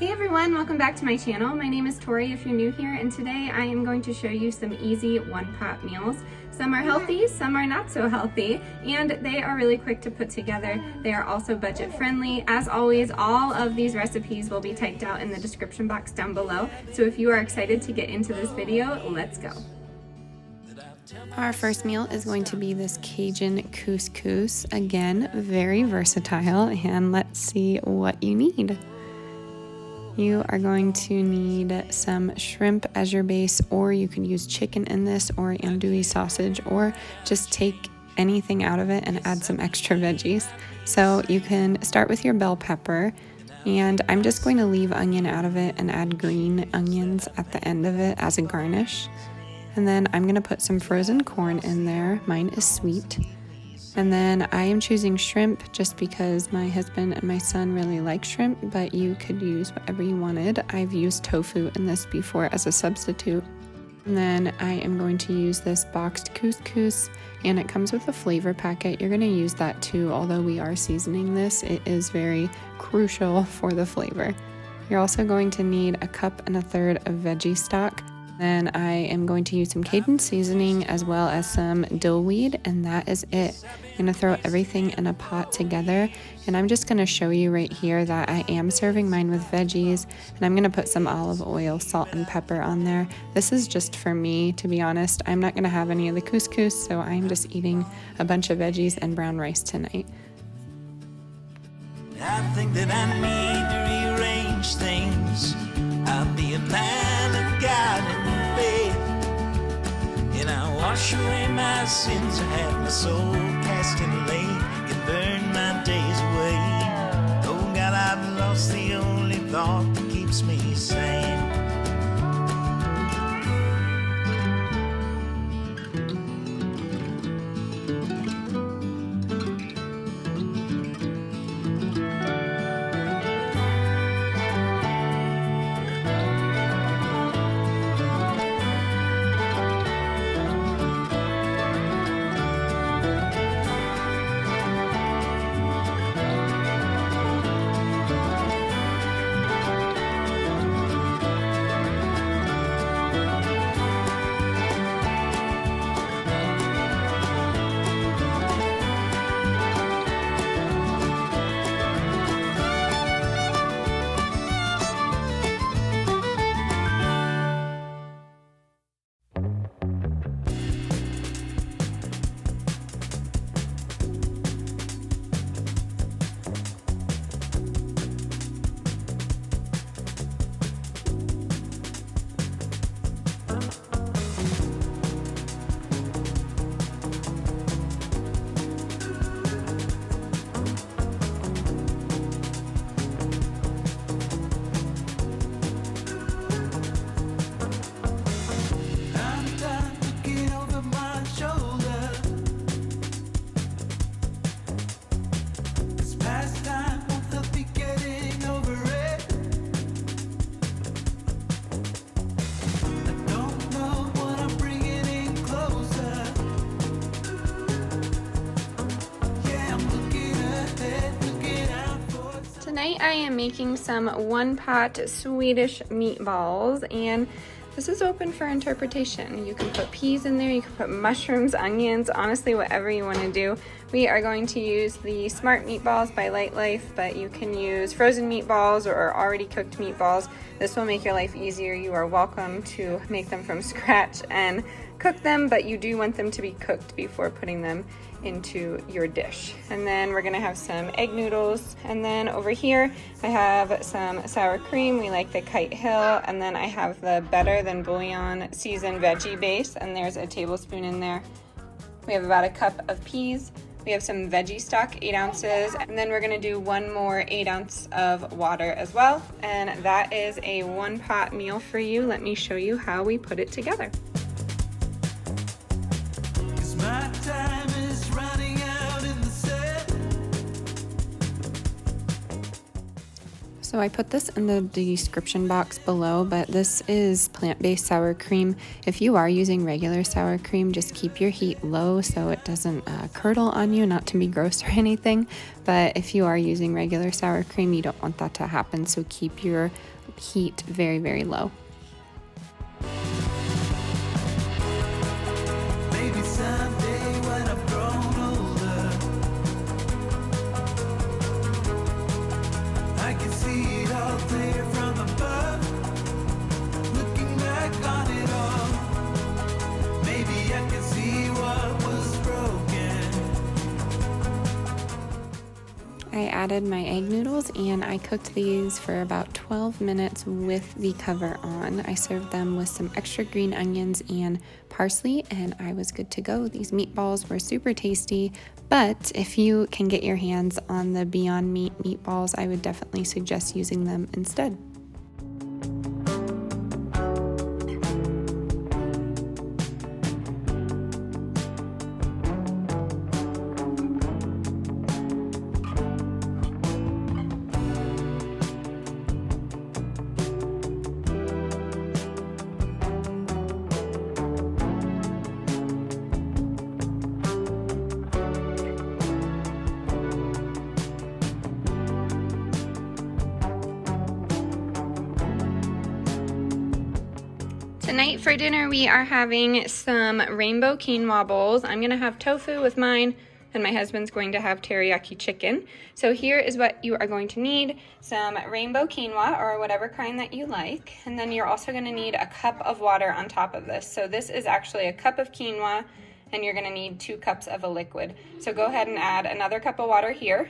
Hey everyone, welcome back to my channel. My name is Tori if you're new here, and today I am going to show you some easy one-pot meals. Some are healthy, some are not so healthy, and they are really quick to put together. They are also budget friendly. As always, all of these recipes will be typed out in the description box down below. So if you are excited to get into this video, let's go. Our first meal is going to be this Cajun Couscous. Again, very versatile, and let's see what you need. You are going to need some shrimp as your base, or you can use chicken in this, or andouille sausage, or just take anything out of it and add some extra veggies. So you can start with your bell pepper, and I'm just going to leave onion out of it and add green onions at the end of it as a garnish. And then I'm going to put some frozen corn in there. Mine is sweet. And then I am choosing shrimp just because my husband and my son really like shrimp, but you could use whatever you wanted. I've used tofu in this before as a substitute. And then I am going to use this boxed couscous, and it comes with a flavor packet. You're going to use that too, although we are seasoning this. It is very crucial for the flavor. You're also going to need 1.33 cups of veggie stock. Then I am going to use some Cajun seasoning as well as some dill weed, and that is it. I'm going to throw everything in a pot together, and I'm just going to show you right here that I am serving mine with veggies, and I'm going to put some olive oil, salt, and pepper on there. This is just for me, to be honest. I'm not going to have any of the couscous, so I'm just eating a bunch of veggies and brown rice tonight. I think that I need to rearrange things. I'll be a man of God and faith, and I wash away my sins. I have my soul cast in a lake and burn my days away. Oh God, I've lost the only thought that keeps me sane. Tonight I am making some one-pot Swedish meatballs, and this is open for interpretation. You can put peas in there, you can put mushrooms, onions, honestly whatever you want to do. We are going to use the Smart Meatballs by Light Life, but you can use frozen meatballs or already cooked meatballs. This will make your life easier. You are welcome to make them from scratch and cook them, but you do want them to be cooked before putting them into your dish. And then we're gonna have some egg noodles, and then over here I have some sour cream. We like the Kite Hill, and then I have the Better Than Bouillon seasoned veggie base, and there's a tablespoon in there. We have about 1 cup of peas. We have some veggie stock, 8 ounces, and then we're gonna do 1 more 8 ounce of water as well. And that is a one-pot meal for you. Let me show you how we put it together. So I put this in the description box below, but this is plant-based sour cream. If you are using regular sour cream, just keep your heat low so it doesn't curdle on you, not to be gross or anything. But if you are using regular sour cream, you don't want that to happen, so keep your heat very, very low. Maybe someday when I've grown older, I can see it all clear from above, looking back on it all. Maybe I can see what was broken. I added my egg noodles and I cooked these for about 12 minutes with the cover on. I served them with some extra green onions and parsley and I was good to go. These meatballs were super tasty, but if you can get your hands on the Beyond Meat meatballs, I would definitely suggest using them instead. Tonight for dinner we are having some rainbow quinoa bowls. I'm gonna have tofu with mine and my husband's going to have teriyaki chicken. So here is what you are going to need: some rainbow quinoa or whatever kind that you like, and then you're also gonna need a cup of water on top of this. So this is actually a cup of quinoa and you're gonna need 2 cups of a liquid. So go ahead and add another cup of water here,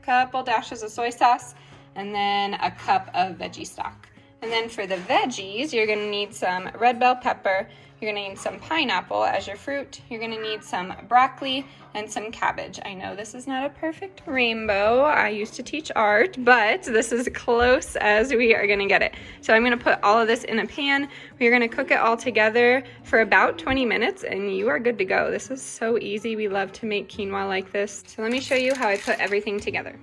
a couple dashes of soy sauce, and then a cup of veggie stock. And then for the veggies, you're gonna need some red bell pepper, you're gonna need some pineapple as your fruit, you're gonna need some broccoli and some cabbage. I know this is not a perfect rainbow. I used to teach art, but this is close as we are gonna get it. So I'm gonna put all of this in a pan. We're gonna cook it all together for about 20 minutes and you are good to go. This is so easy. We love to make quinoa like this. So let me show you how I put everything together.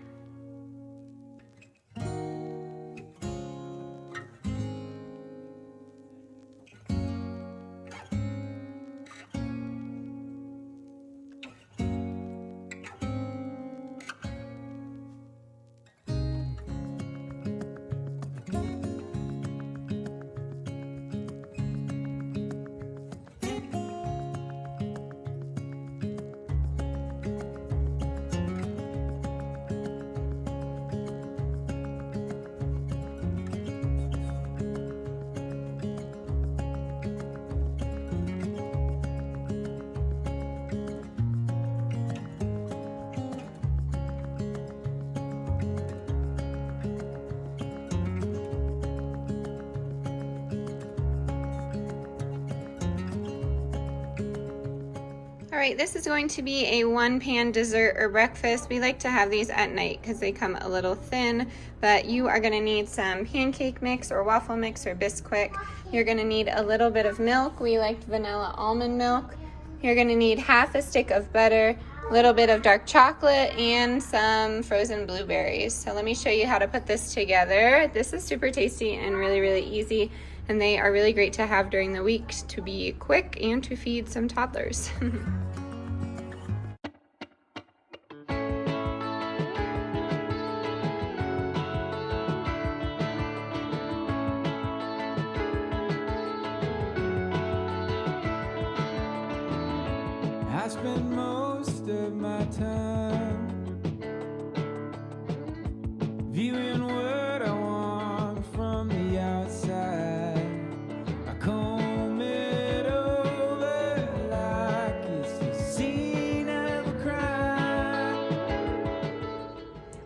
Alright, this is going to be a 1-pan dessert or breakfast. We like to have these at night because they come a little thin, but you are going to need some pancake mix or waffle mix or Bisquick. You're going to need a little bit of milk. We liked vanilla almond milk. You're going to need half a stick of butter, a little bit of dark chocolate, and some frozen blueberries. So let me show you how to put this together. This is super tasty and really, really easy, and they are really great to have during the week to be quick and to feed some toddlers. I spend most of my time viewing what I want from the outside. I comb it over like it's the scene of a crime.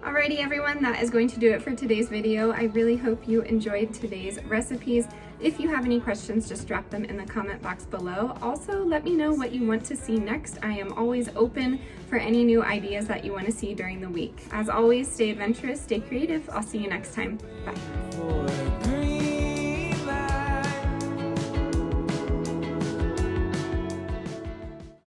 Alrighty everyone, that is going to do it for today's video. I really hope you enjoyed today's recipes. If you have any questions, just drop them in the comment box below. Also, let me know what you want to see next. I am always open for any new ideas that you want to see during the week. As always, stay adventurous, stay creative. I'll see you next time. Bye.